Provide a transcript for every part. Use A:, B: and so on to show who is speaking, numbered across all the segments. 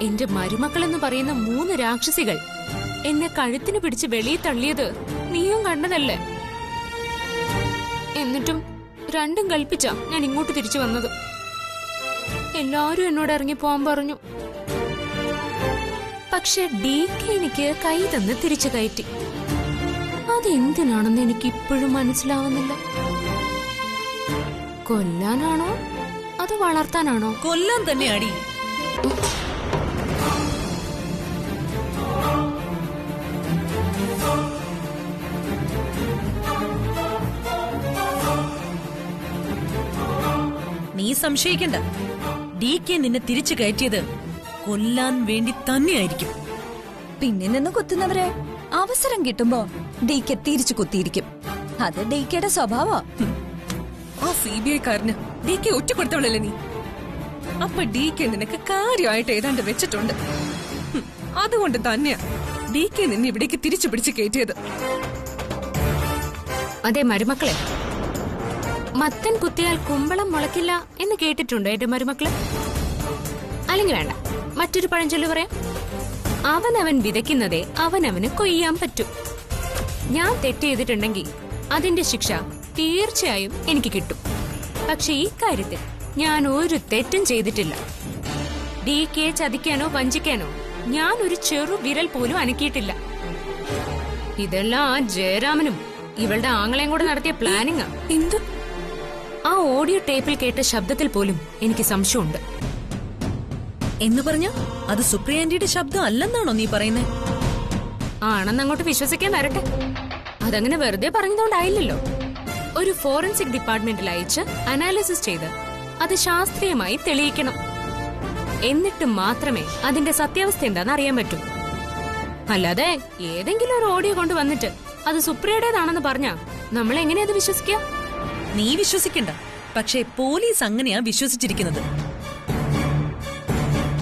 A: എന്റെ മരുമക്കളെന്ന് പറയുന്ന 3 രാക്ഷസികൾ എന്നെ കഴുത്തിന് പിടിച്ച് വെളിയിൽ തള്ളിയത് നീയും കണ്ടതല്ലേ? എന്നിട്ടും രണ്ടും കൽപ്പിച്ചാ ഞാൻ ഇങ്ങോട്ട് തിരിച്ചു വന്നത്. എല്ലാരും എന്നോട് ഇറങ്ങി പോവാൻ പറഞ്ഞു. പക്ഷെ DK എനിക്ക് കൈ തന്ന് തിരിച്ചു കയറ്റി. അതെന്തിനാണെന്ന് എനിക്ക് ഇപ്പോഴും മനസ്സിലാവുന്നില്ല. കൊല്ലാനാണോ അത് വളർത്താനാണോ?
B: കൊല്ലാൻ തന്നെയാടി. നീ സംശയിക്കണ്ട, DK നിന്നെ തിരിച്ചു കയറ്റിയത് കൊല്ലാൻ വേണ്ടി തന്നെയായിരിക്കും.
C: പിന്നിൽ നിന്ന് കുത്തുന്നവരെ അവസരം കിട്ടുമ്പോ DK തിരിച്ചു കുത്തിയിരിക്കും. അത് DKയുടെ സ്വഭാവം.
D: ആ CBI-കാരന് DK ഒറ്റപ്പെടുത്തവളല്ലേ നീ? അപ്പൊ DK നിനക്ക് കാര്യമായിട്ട് ഏതാണ്ട് വെച്ചിട്ടുണ്ട്. അതുകൊണ്ട് തന്നെയാ DK നിന്നെ ഇവിടേക്ക് തിരിച്ചു പിടിച്ച് കയറ്റിയത്.
A: അതെ മരുമക്കളെ, മത്തൻ കുത്തിയാൽ കുമ്പളം മുളക്കില്ല എന്ന് കേട്ടിട്ടുണ്ടോ എന്റെ മരുമക്കളെ? അല്ലെങ്കിൽ വേണ്ട, മറ്റൊരു പഴഞ്ചൊല്ല് പറയാം. അവനവൻ വിതയ്ക്കുന്നതേ അവനവന് കൊയ്യാൻ പറ്റൂ. ഞാൻ തെറ്റ് ചെയ്തിട്ടുണ്ടെങ്കിൽ അതിന്റെ ശിക്ഷ തീർച്ചയായും എനിക്ക് കിട്ടും. പക്ഷെ ഈ കാര്യത്തിൽ ഞാൻ ഒരു തെറ്റും ചെയ്തിട്ടില്ല. DK ചതിക്കാനോ വഞ്ചിക്കാനോ ഞാൻ ഒരു ചെറു വിരൽ പോലും അനക്കിയിട്ടില്ല. ഇതെല്ലാം ആ ജയരാമനും ഇവളുടെ ആങ്ങളെയും കൂടെ നടത്തിയ പ്ലാനിങ്ങാ.
D: എന്ത്?
A: ആ ഓഡിയോ ടേപ്പിൽ കേട്ട ശബ്ദത്തിൽ പോലും എനിക്ക് സംശയമുണ്ട്.
B: എന്ന് പറഞ്ഞ അത് സുപ്രിയാന്റിയുടെ ശബ്ദം അല്ലെന്നാണോ നീ പറയുന്നേ?
A: ആണെന്നങ്ങോട്ട് വിശ്വസിക്കാൻ വരട്ടെ. അതങ്ങനെ വെറുതെ പറഞ്ഞതുകൊണ്ടായില്ലല്ലോ. ഒരു ഫോറൻസിക് ഡിപ്പാർട്ട്മെന്റിൽ അയച്ച് അനാലിസിസ് ചെയ്ത് അത് ശാസ്ത്രീയമായി തെളിയിക്കണം. എന്നിട്ട് മാത്രമേ അതിന്റെ സത്യാവസ്ഥ എന്താണെന്ന് അറിയാൻ പറ്റൂ. അല്ലാതെ ഏതെങ്കിലും ഒരു ഓഡിയോ കൊണ്ടുവന്നിട്ട് അത് സുപ്രിയയുടേതാണെന്ന് പറഞ്ഞാ നമ്മൾ എങ്ങനെയാ അത് വിശ്വസിക്കുക?
B: നീ വിശ്വസിക്കണ്ട, പക്ഷേ പോലീസ് അങ്ങനെയാ വിശ്വസിച്ചിരിക്കുന്നത്.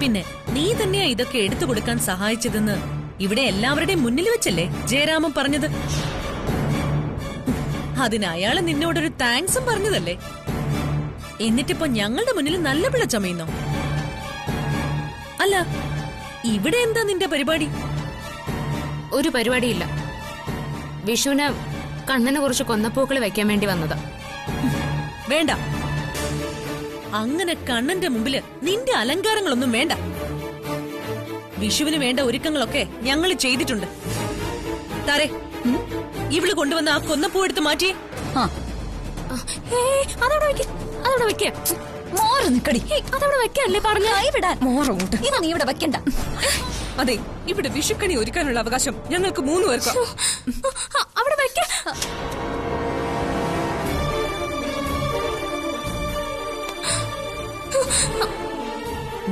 B: പിന്നെ നീ തന്നെയാ ഇതൊക്കെ എടുത്തു കൊടുക്കാൻ സഹായിച്ചതെന്ന് ഇവിടെ എല്ലാവരുടെയും മുന്നിൽ വെച്ചല്ലേ ജയരാമൻ പറഞ്ഞത്. അതിന് അയാള് നിന്നോടൊരു താങ്ക്സും പറഞ്ഞതല്ലേ. എന്നിട്ടിപ്പോ ഞങ്ങളുടെ മുന്നിൽ നല്ല പിഴ ചമയുന്നോ? അല്ല, ഇവിടെ എന്താ നിന്റെ പരിപാടി?
A: ഒരു പരിപാടിയില്ല. വിഷുവിന് കണ്ണന് കുറച്ച് കൊന്നപ്പൂക്കൾ വെക്കാൻ വേണ്ടി വന്നതാ.
B: വേണ്ട, അങ്ങനെ കണ്ണന്റെ മുമ്പില് നിന്റെ അലങ്കാരങ്ങളൊന്നും വേണ്ട. വിഷുവിന് വേണ്ട ഒരുക്കങ്ങളൊക്കെ ഞങ്ങൾ ചെയ്തിട്ടുണ്ട്. താരേ, ഇവള് കൊണ്ടുവന്ന ആ കൊന്നപ്പൂ എടുത്ത് മാറ്റിയേ.
A: അതവിടെ വെക്കേ.
C: മോറ് നിക്കടി.
A: അതവിടെ വെക്കല്ലേ പറഞ്ഞ.
C: മോറുണ്ട്. ഇത് നീ ഇവിടെ വെക്കണ്ട.
D: അതെ, ഇവിടെ വിഷുക്കണി ഒരുക്കാനുള്ള അവകാശം ഞങ്ങൾക്ക് 3 പേർക്കാ.
A: അവിടെ വെക്ക.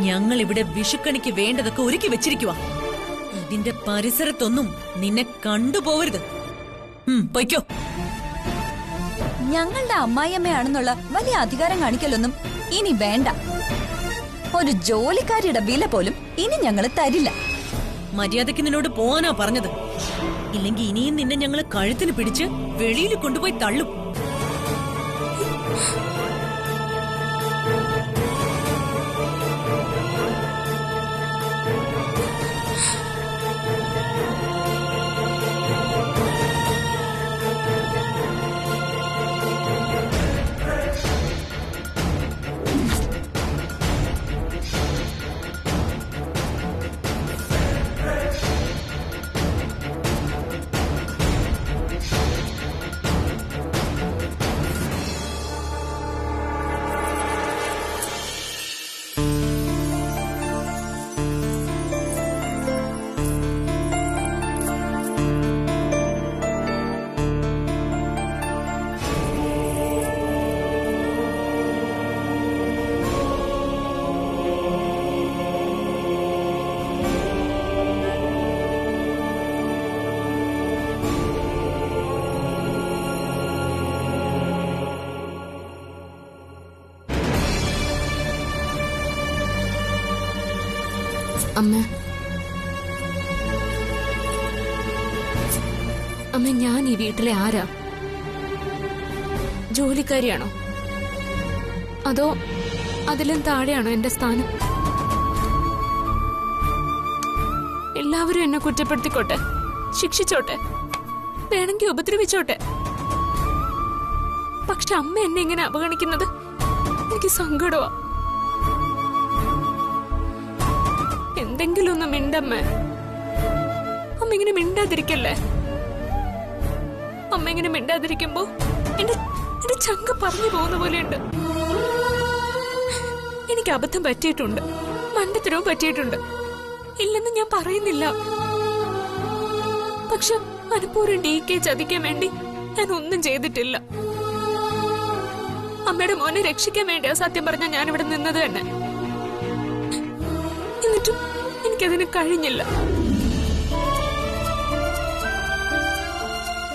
B: ഞങ്ങൾ ഇവിടെ വിഷുക്കണിക്ക് വേണ്ടതൊക്കെ ഒരുക്കി വെച്ചിരിക്കുക. ഇതിന്റെ പരിസരത്തൊന്നും നിന്നെ കണ്ടുപോവരുത്. പൊയ്ക്കോ.
C: ഞങ്ങളുടെ അമ്മായിയമ്മയാണെന്നുള്ള വലിയ അധികാരം കാണിക്കലൊന്നും ഇനി വേണ്ട. ഒരു ജോലിക്കാരിയുടെ വില പോലും ഇനി ഞങ്ങൾ തരില്ല.
B: മര്യാദയ്ക്ക് നിന്നോട് പോവാനാ പറഞ്ഞത്. ഇല്ലെങ്കിൽ ഇനിയും നിന്നെ ഞങ്ങൾ കഴുത്തിന് പിടിച്ച് വെളിയിൽ കൊണ്ടുപോയി തള്ളും.
A: അമ്മ, അമ്മ, ഞാൻ ഈ വീട്ടിലെ ആരാ? ജോലിക്കാരിയാണോ? അതോ അതിലും താഴെയാണോ എന്റെ സ്ഥാനം? എല്ലാവരും എന്നെ കുറ്റപ്പെടുത്തിക്കോട്ടെ, ശിക്ഷിച്ചോട്ടെ, വേണമെങ്കിൽ ഉപദ്രവിച്ചോട്ടെ. പക്ഷെ അമ്മ എന്നെ ഇങ്ങനെ അവഗണിക്കുന്നത് എനിക്ക് സങ്കടമാ. എന്തെങ്കിലും ഒന്ന് മിണ്ടമ്മേ. അമ്മ ഇങ്ങനെ മിണ്ടാതിരിക്കല്ലേ. അമ്മ ഇങ്ങനെ മിണ്ടാതിരിക്കുമ്പോ എന്റെ ചങ്ക പറഞ്ഞു പോകുന്ന പോലെയുണ്ട്. എനിക്ക് അബദ്ധം പറ്റിയിട്ടുണ്ട്, മണ്ടത്തരവും പറ്റിയിട്ടുണ്ട്, ഇല്ലെന്ന് ഞാൻ പറയുന്നില്ല. പക്ഷെ മനഃപൂർവ്വം DK ചതിക്കാൻ വേണ്ടി ഞാൻ ഒന്നും ചെയ്തിട്ടില്ല. അമ്മയുടെ മോനെ രക്ഷിക്കാൻ വേണ്ടിയാ സത്യം പറഞ്ഞ ഞാൻ ഇവിടെ നിന്നത് തന്നെ. എന്നിട്ടും എനിക്കതിന് കഴിഞ്ഞില്ല.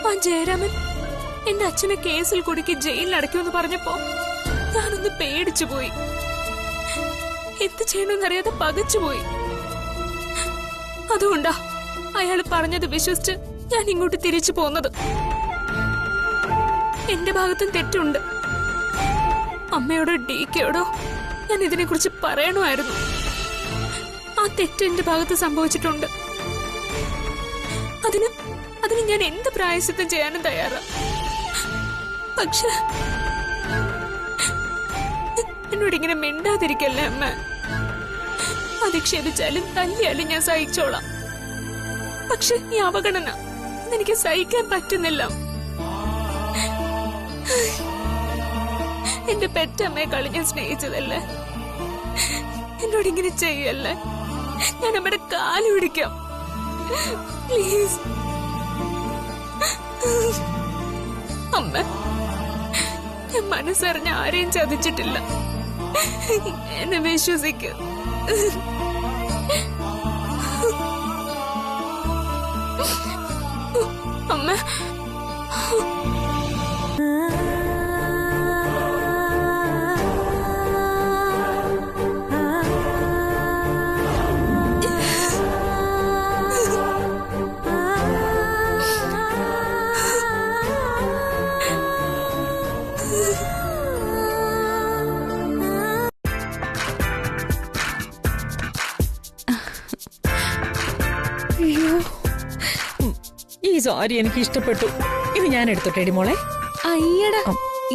A: ആ ജയരാമൻ എന്റെ അച്ഛനെ കേസിൽ കുടുക്കി ജയിലിൽ അടയ്ക്കുമെന്ന് പറഞ്ഞപ്പോ ഞാനൊന്ന് പേടിച്ചു പോയി. എന്ത് ചെയ്യണമെന്നറിയാതെ പകച്ചുപോയി. അതുകൊണ്ടാ അയാൾ പറഞ്ഞത് വിശ്വസിച്ച് ഞാൻ ഇങ്ങോട്ട് തിരിച്ചു പോന്നത്. എന്റെ ഭാഗത്തും തെറ്റുണ്ട്. അമ്മയോടോ DKയോടോ ഞാൻ ഇതിനെ കുറിച്ച് പറയണമായിരുന്നു. ആ തെറ്റ് എന്റെ ഭാഗത്ത് സംഭവിച്ചിട്ടുണ്ട്. അതിന് ഞാൻ എന്ത് പ്രായശ്ചിത്തം ചെയ്യാനും തയ്യാറാ. പക്ഷെ എന്നോടിങ്ങനെ മിണ്ടാതിരിക്കല്ലേ അമ്മ. അധിക്ഷേപിച്ചാലും തല്ലിയാലും ഞാൻ സഹിച്ചോളാം. പക്ഷെ ഈ അവഗണന എനിക്ക് സഹിക്കാൻ പറ്റുന്നില്ല. എന്റെ പെറ്റമ്മയെ കളി ഞാൻ സ്നേഹിച്ചതല്ലേ. എന്നോടിങ്ങനെ ചെയ്യല്ലേ. ഞാൻ അമ്മയുടെ കാല് പിടിക്കാം, പ്ലീസ്. അമ്മ, ഞാൻ മനസ്സറിഞ്ഞ ആരെയും ചതിച്ചിട്ടില്ല. എന്നെ വിശ്വസിക്കൂ. അമ്മ,
B: ഈ സാരി എനിക്ക് ഇഷ്ടപ്പെട്ടു. ഇത് ഞാൻ എടുത്തോട്ടേടി മോളെ.
E: അയ്യടാ,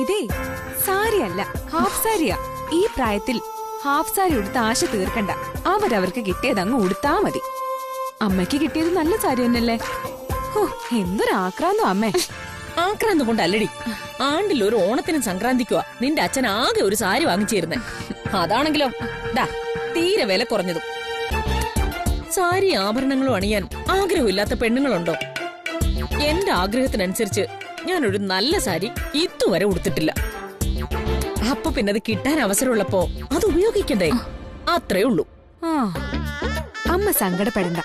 E: ഇതേ സാരിയല്ല, ഹാഫ് സാരിയാ. ഈ പ്രായത്തിൽ ഹാഫ് സാരി ഉടുത്ത് ആശ തീർക്കണ്ട. അവരവർക്ക് കിട്ടിയതങ്ങ് ഉടുത്താ മതി. അമ്മയ്ക്ക് കിട്ടിയത് നല്ല സാരി തന്നെയല്ലേ. ഓ, എന്തൊരാക്രാന്തം അമ്മേ.
B: ആക്രാന്തം കൊണ്ടല്ലടി, ആണ്ടിൽ ഒരു ഓണത്തിനും സംക്രാന്തിക്കുവാ നിന്റെ അച്ഛൻ ആകെ ഒരു സാരി വാങ്ങിച്ചിരുന്നേ. അതാണെങ്കിലോ ദാ തീരെ വില കുറഞ്ഞതും. സാരി ആഭരണങ്ങളും അണിയാൻ ആഗ്രഹമില്ലാത്ത പെണ്ണുങ്ങളുണ്ടോ? എന്റെ ആഗ്രഹത്തിനനുസരിച്ച് ഞാനൊരു നല്ല സാരി ഇതുവരെ ഉടുത്തിട്ടില്ല. അപ്പൊ പിന്നെ അത് കിട്ടാൻ അവസരമുള്ളപ്പോ അത് ഉപയോഗിക്കണ്ടേ? അത്രേ ഉള്ളൂ.
E: ആ, അമ്മ സങ്കടപ്പെടണ്ട.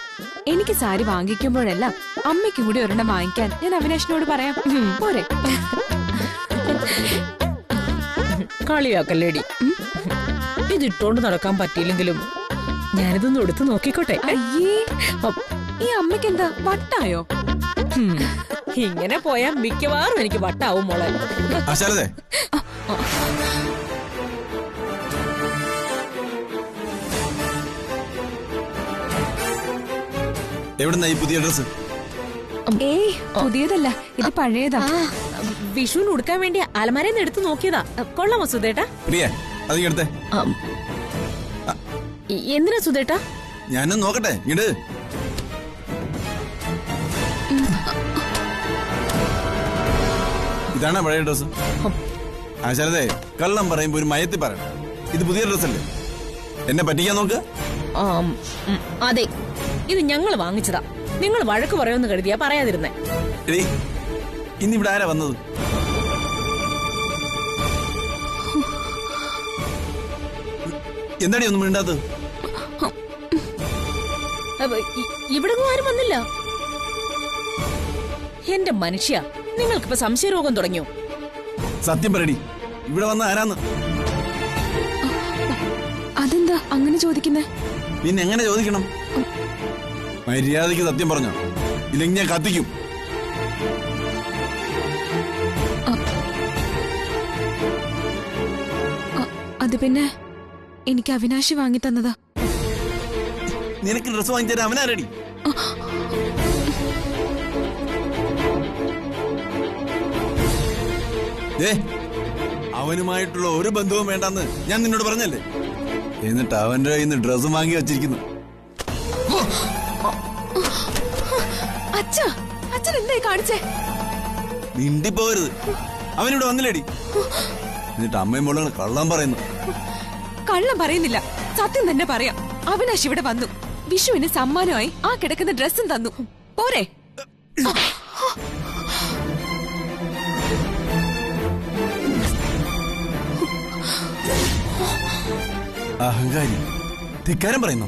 E: എനിക്ക് സാരി വാങ്ങിക്കുമ്പോഴെല്ലാം അമ്മയ്ക്കും കൂടി ഒരെണ്ണം വാങ്ങിക്കാൻ ഞാൻ അവിനാഷിനോട് പറയാം. പോരെ?
B: കളിയാക്കല്ലേടി. ഇതിട്ടോണ്ട് നടക്കാൻ പറ്റിയില്ലെങ്കിലും ഞാനിതൊന്നും എടുത്തു നോക്കിക്കോട്ടെ.
E: അയ്യേ, ഈ അമ്മയ്ക്ക് എന്താ വട്ടായോ?
B: ഇങ്ങനെ പോയാ മിക്കവാറും എനിക്ക് വട്ടാവും മോളെ.
F: എവിടുന്നാ ഈ പുതിയ ഡ്രസ്?
E: ഏയ്, പുതിയതല്ല, ഇത് പഴയതാ.
B: വിഷുവിന് ഉടുക്കാൻ വേണ്ടി അലമാരന്ന് എടുത്തു നോക്കിയതാ. കൊള്ളാമോ സുധേട്ടാ?
F: എടുത്തേ.
B: എന്തിനാ സുധേട്ടാ?
F: ഞാനും നോക്കട്ടെ. ഇട്. ഇതാണോ പഴയ ഡ്രസ്? ശരതേ, കള്ളം പറയുമ്പോ ഒരു മയത്തി പറയണം. ഇത് പുതിയ ഡ്രസ് അല്ലേ? എന്നെ പറ്റിക്കാൻ നോക്കുക.
B: അതെ, ഇത് ഞങ്ങൾ വാങ്ങിച്ചതാ. നിങ്ങൾ വഴക്ക് പറയുമെന്ന് കരുതിയാ പറയാതിരുന്നേ.
F: ഇന്നിവിടെ ആരാ വന്നത്? എന്താടി ഒന്നും മിണ്ടാത്തത്?
B: ഇവിടെ ആരും വന്നില്ല. എന്റെ മനുഷ്യ, നിങ്ങൾക്കിപ്പോ സംശയരോഗം തുടങ്ങിയോ?
F: സത്യം പറയടി, ഇവിടെ വന്ന ആരാന്ന്?
E: അതെന്താ അങ്ങനെ ചോദിക്കുന്നേ?
F: പിന്നെ എങ്ങനെ ചോദിക്കണം? മര്യാദയ്ക്ക് സത്യം പറഞ്ഞോ, ഇല്ലെങ്കിൽ ഞാൻ കത്തിക്കും.
E: അത് പിന്നെ എനിക്ക് അവിനാശി വാങ്ങി തന്നതാ.
F: നിനക്ക് ഡ്രസ് വാങ്ങിച്ചാൽ അവനാരടി? അവനുമായിട്ടുള്ള ഒരു ബന്ധവും വേണ്ടെന്ന് ഞാൻ നിന്നോട് പറഞ്ഞല്ലേ? എന്നിട്ട് അവന്റെ കയ്യിൽ നിന്ന് ഡ്രസ്സ് വാങ്ങി വച്ചിരിക്കുന്നു.
E: അച്ഛൻ എന്തായി കാണിച്ചേ?
F: മിണ്ടിപ്പോവരുത്. അവനിവിടെ വന്നില്ലേടി? എന്നിട്ട് അമ്മയും മോളുകൾ കള്ളം പറയുന്നു.
E: കള്ളം പറയുന്നില്ല, സത്യം തന്നെ പറയാം. അവിനാശ് ഇവിടെ വന്നു, വിഷുവിന് സമ്മാനമായി ആ കിടക്കുന്ന ഡ്രസ്സും തന്നു. പോരെ?
F: അഹങ്കാരി, ധിക്കാരം പറയുന്നു.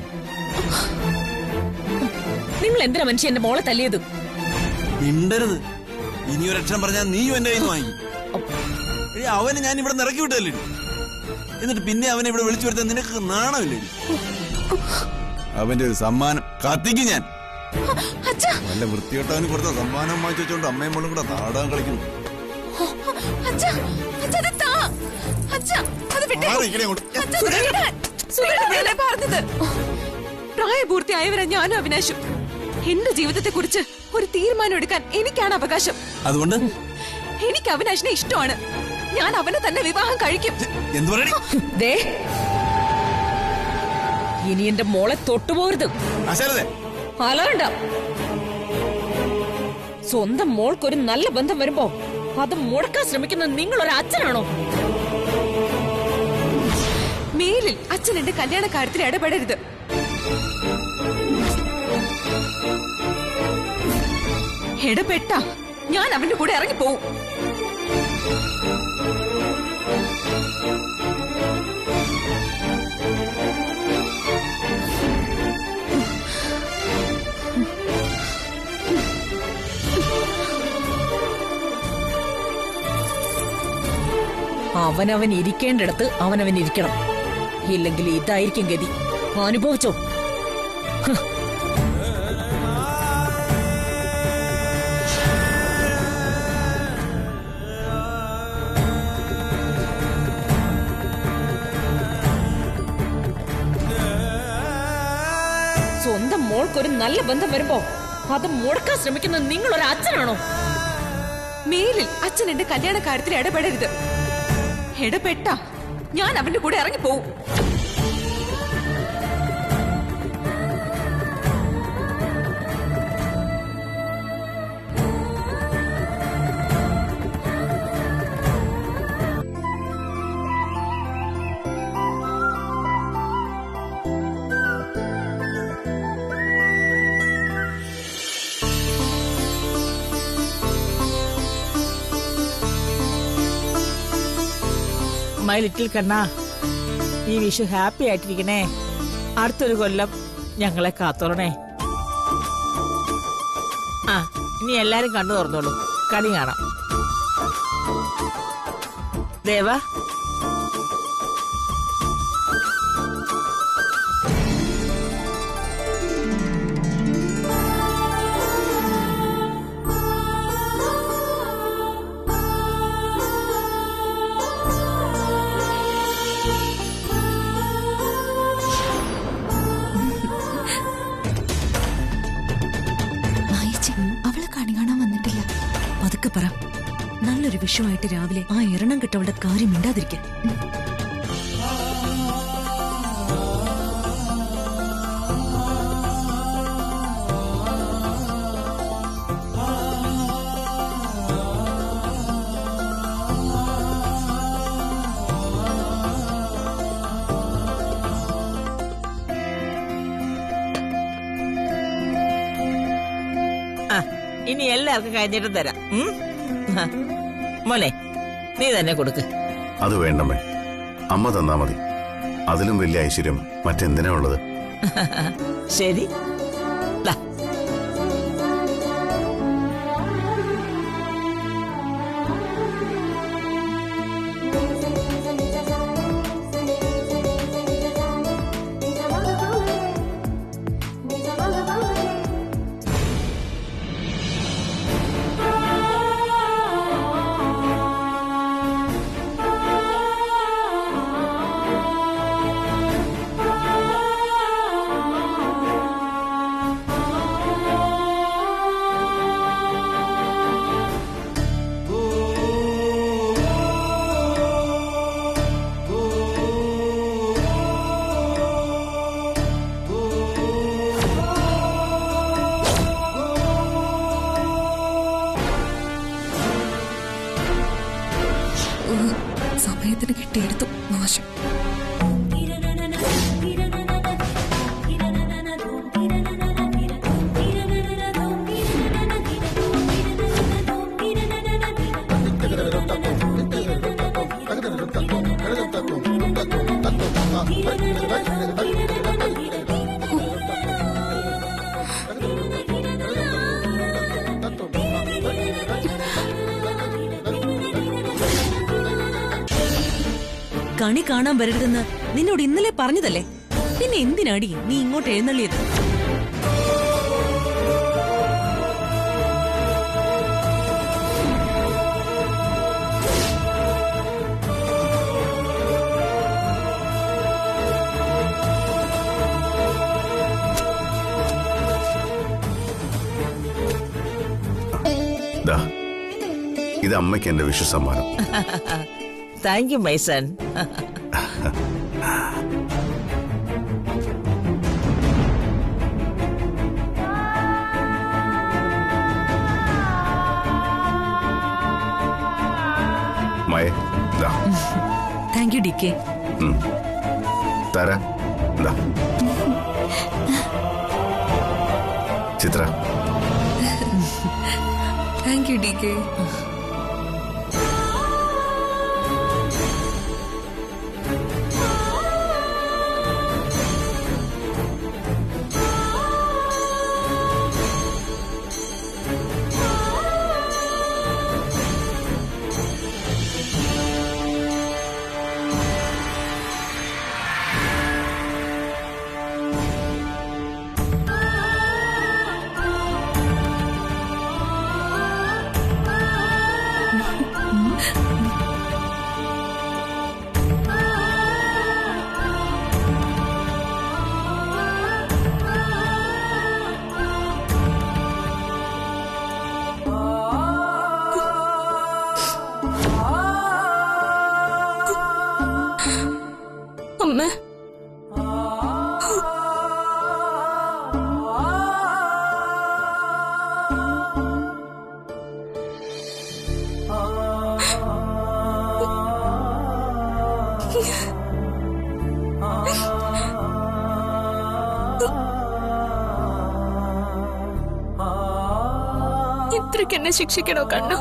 B: നിങ്ങൾ എന്തിനാ മനുഷ്യ എന്റെ മോളെ തല്ലിയത്?
F: മിണ്ടരുത്. ഇനി ഒരക്ഷരം പറഞ്ഞാൽ നീയും എന്റെ കയ്യിൽ നിന്ന് വാങ്ങി. അവന് ഞാൻ ഇവിടെ ഇറക്കി വിട്ടല്ലേ? എന്നിട്ട് പിന്നെ അവനെ ഇവിടെ വിളിച്ചു വരുത്താൻ നിനക്ക് നാണമില്ലേ? അവന്റെ ഒരു സമ്മാനം കത്തിക്കും ഞാൻ. നല്ല വൃത്തിയോട്ടവന് കൊടുത്ത സമ്മാനം വാങ്ങിച്ചു വെച്ചോണ്ട് അമ്മയും മോളും കൂടെ നാടകം കളിക്കുന്നു.
E: പ്രായപൂർത്തിയായവരാ ഞാനും അവിനാശും. എന്റെ ജീവിതത്തെ കുറിച്ച് ഒരു തീരുമാനം എടുക്കാൻ എനിക്കാണ് അവകാശം.
F: അതുകൊണ്ട്
E: എനിക്ക് അവിനാശിനെ ഇഷ്ടമാണ്. ഞാൻ അവനെ തന്നെ വിവാഹം കഴിക്കും.
B: ദേ, ഇനി എന്റെ മോളെ തൊട്ടുപോകരുത്. അലറണ്ട. സ്വന്തം മോൾക്കൊരു നല്ല ബന്ധം വരുമ്പോ അത് മുടക്കാൻ ശ്രമിക്കുന്ന നിങ്ങളൊരു അച്ഛനാണോ?
E: മേലിൽ അച്ഛൻ എന്റെ കല്യാണ കാര്യത്തിൽ ഇടപെടരുത്. ഇടപെട്ട ഞാൻ അവന്റെ കൂടെ ഇറങ്ങിപ്പോവും.
B: അവനവൻ ഇരിക്കേണ്ടിടത്ത് അവനവൻ ഇരിക്കണം. ഇല്ലെങ്കിൽ ഇതായിരിക്കും ഗതി. അനുഭവിച്ചോ? സ്വന്തം മോൾക്കൊരു നല്ല ബന്ധം വരുമ്പോ അത് മുടക്കാൻ ശ്രമിക്കുന്ന നിങ്ങളൊരു അച്ഛനാണോ?
E: മേലിൽ അച്ഛൻ എന്റെ കല്യാണ കാര്യത്തിൽ ഇടപെടരുത്. ഇടപെട്ട ഞാൻ അവന്റെ കൂടെ ഇറങ്ങിപ്പോവും.
G: മൈ ലിറ്റിൽ കണ്ണ, ഈ വിഷു ഹാപ്പി ആയിട്ടിരിക്കണേ. അടുത്തൊരു കൊല്ലം ഞങ്ങളെ കാത്തോളണേ. ആ, ഇനി എല്ലാരും കണ്ണു തുറന്നോളൂ, കണി കാണാം. ദേവാ,
H: പറ. നല്ലൊരു വിഷുവായിട്ട് രാവിലെ ആ എറണം കിട്ടവളുടെ കാര്യം മിണ്ടാതിരിക്കാൻ.
G: ഇനി എല്ലാവർക്കും കഴിഞ്ഞിട്ടും തരാം. മോനെ, നീ തന്നെ കൊടുക്ക്.
I: അത് വേണ്ടമ്മേ, അമ്മ തന്നാ മതി. അതിലും വലിയ ഐശ്വര്യം മറ്റെന്തിനാ ഉള്ളത്?
G: ശരി.
H: കണി കാണാൻ വരരുതെന്ന് നിന്നോട് ഇന്നലെ പറഞ്ഞതല്ലേ, പിന്നെ എന്തിനാടി നീ ഇങ്ങോട്ട് എഴുന്നള്ളിയത്?
I: ദാ, ഇത് അമ്മയ്ക്ക് എന്റെ വിഷു സമ്മാനം.
G: Thank you my son.
I: മയെ, ദാ.
H: Thank you D K.
I: തര, ദാ. Chitra.
D: Thank you D K.
A: അമ്മ, ഇത്രയ്ക്ക് എന്നെ ശിക്ഷിക്കണോ കണ്ണു?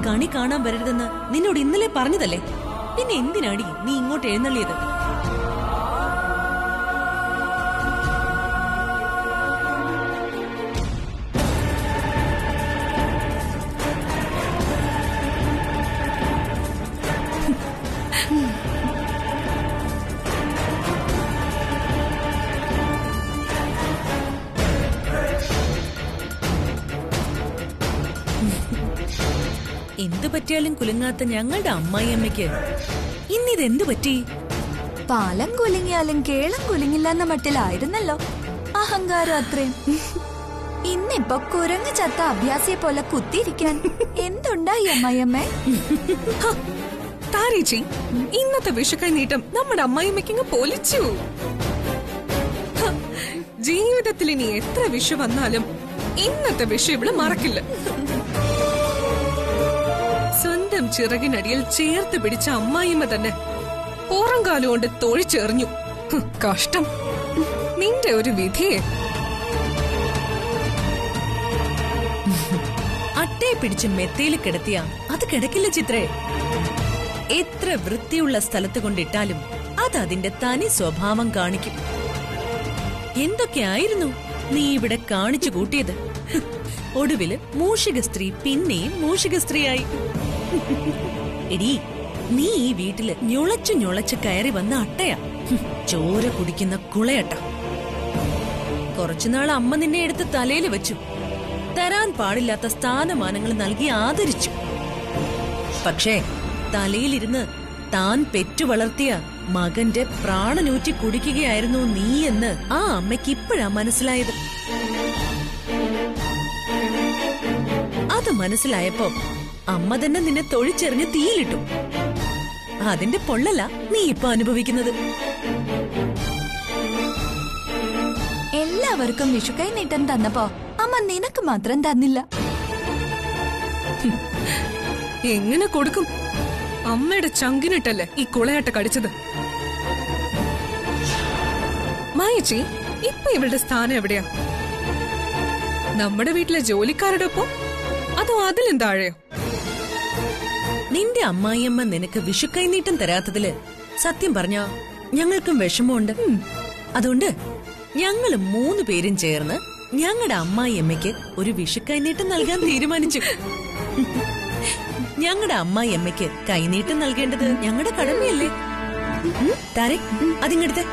H: കണി കാണാൻ വരരുതെന്ന് നിന്നോട് ഇന്നലെ പറഞ്ഞതല്ലേ, പിന്നെ എന്തിനാടി നീ ഇങ്ങോട്ട് എഴുന്നള്ളിയത്? എന്തു പറ്റിയാലും കുലുങ്ങാത്ത ഞങ്ങളുടെ അമ്മായിയമ്മയ്ക്ക് ഇന്നിതെന്തു പറ്റി?
C: പാലം കുലുങ്ങിയാലും കേളം കുലുങ്ങില്ല എന്ന മട്ടിലായിരുന്നല്ലോ അഹങ്കാരം അത്രയും. ഇന്നിപ്പോ കുരങ്ങ് ചത്ത അഭ്യാസിയെ പോലെ കുത്തിയിരിക്കാൻ എന്തുണ്ടായി അമ്മായിയമ്മേ?
D: താരേച്ചി, ഇന്നത്തെ വിഷുക്കൈ നീട്ടം നമ്മുടെ അമ്മായിമ്മയ്ക്ക് പൊലിച്ചു. ജീവിതത്തിൽ ഇനി എത്ര വിഷു വന്നാലും ഇന്നത്തെ വിഷു ഇവിടെ മറക്കില്ല. സ്വന്തം ചിറകിനടിയിൽ ചേർത്ത് പിടിച്ച അമ്മായിമ്മ തന്നെ പുറം കാലുകൊണ്ട് തൊഴിച്ചെറിഞ്ഞു. കഷ്ടം, നിന്റെ ഒരു വിധിയെ.
H: അട്ടയെ പിടിച്ച് മെത്തയിൽ കിടത്തിയ അത് കിടക്കില്ല ചിത്രേ. എത്ര വൃത്തിയുള്ള സ്ഥലത്ത് കൊണ്ടിട്ടാലും അത് അതിന്റെ തനി സ്വഭാവം കാണിക്കും. എന്തൊക്കെയായിരുന്നു നീ ഇവിടെ കാണിച്ചു കൂട്ടിയത്? ഒടുവില് മൂഷിക സ്ത്രീ പിന്നെയും മൂഷിക സ്ത്രീയായി. എടീ, നീ ഈ വീട്ടില് ഞൊളച്ചു ഞൊളച്ച് കയറി വന്ന അട്ടയാ, ചോര കുടിക്കുന്ന കുളയട്ട. കുറച്ചുനാൾ അമ്മ നിന്നെ എടുത്ത് തലയിൽ വെച്ചു, തരാൻ പാടില്ലാത്ത സ്ഥാനമാനങ്ങൾ നൽകി ആദരിച്ചു. പക്ഷേ തലയിലിരുന്ന് താൻ പെറ്റു വളർത്തിയ മകന്റെ പ്രാണനൂറ്റി കുടിക്കുകയായിരുന്നു നീ എന്ന് ആ അമ്മയ്ക്ക് ഇപ്പോഴാ മനസ്സിലായത്. അത് മനസ്സിലായപ്പോ അമ്മ തന്നെ നിന്നെ തൊഴിച്ചെറിഞ്ഞ് തീയിലിട്ടു. അതിന്റെ പൊള്ളല നീ ഇപ്പൊ അനുഭവിക്കുന്നത്.
C: എല്ലാവർക്കും വിഷുക്കൈ നീട്ടം തന്നപ്പോ അമ്മ നിനക്ക് മാത്രം തന്നില്ല.
D: എങ്ങനെ കൊടുക്കും? അമ്മയുടെ ചങ്കിനിട്ടല്ലേ ഈ കുളയാട്ട കടിച്ചത്. മായച്ചി, ഇപ്പൊ ഇവളുടെ സ്ഥാനം എവിടെയാ? നമ്മുടെ വീട്ടിലെ ജോലിക്കാരുടെ ഒപ്പം, അതോ അതിലും താഴെയോ?
H: നിന്റെ അമ്മായിയമ്മ നിനക്ക് വിഷുക്കൈനീട്ടം തരാത്തതില് സത്യം പറഞ്ഞ ഞങ്ങൾക്കും വിഷമമുണ്ട്. അതുകൊണ്ട് ഞങ്ങള് 3 പേരും ചേർന്ന് ഞങ്ങളുടെ അമ്മായിയമ്മയ്ക്ക് ഒരു വിഷുക്കൈനീട്ടം നൽകാൻ തീരുമാനിച്ചു. ഞങ്ങളുടെ അമ്മായിയമ്മയ്ക്ക് കൈനീട്ടം നൽകേണ്ടത് ഞങ്ങളുടെ കടമയല്ലേ? താരെ അതിങ്ങടുത്ത്.